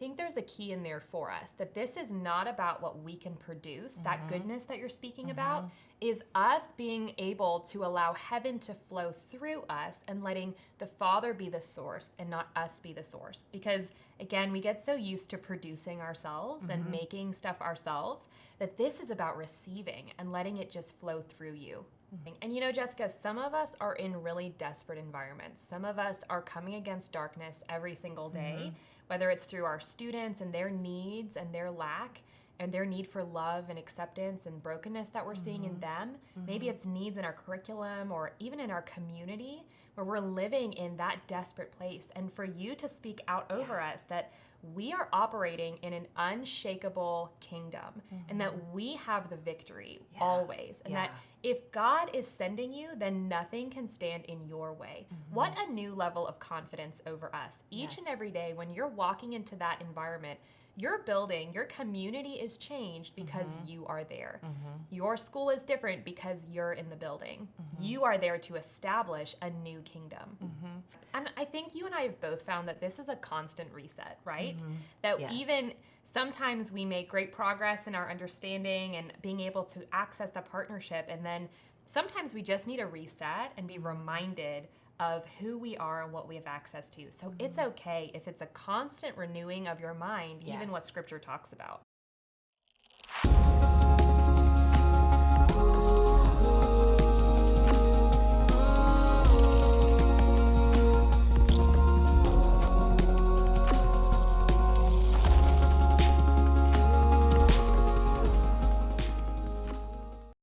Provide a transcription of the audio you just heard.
think there's a key in there for us, that this is not about what we can produce. That goodness that you're speaking about is us being able to allow heaven to flow through us and letting the Father be the source and not us be the source. Because again, we get so used to producing ourselves and making stuff ourselves that this is about receiving and letting it just flow through you. And you know, Jessica, some of us are in really desperate environments. Some of us are coming against darkness every single day, whether it's through our students and their needs and their lack and their need for love and acceptance and brokenness that we're seeing in them. Maybe it's needs in our curriculum or even in our community where we're living in that desperate place. And for you to speak out over us that we are operating in an unshakable kingdom and that we have the victory always. And that if God is sending you, then nothing can stand in your way. What a new level of confidence over us. Each and every day when you're walking into that environment, your building, your community is changed because you are there. Your school is different because you're in the building. You are there to establish a new kingdom. And I think you and I have both found that this is a constant reset, right? That even sometimes we make great progress in our understanding and being able to access the partnership, and then sometimes we just need a reset and be reminded of who we are and what we have access to. So it's okay if it's a constant renewing of your mind, even what Scripture talks about.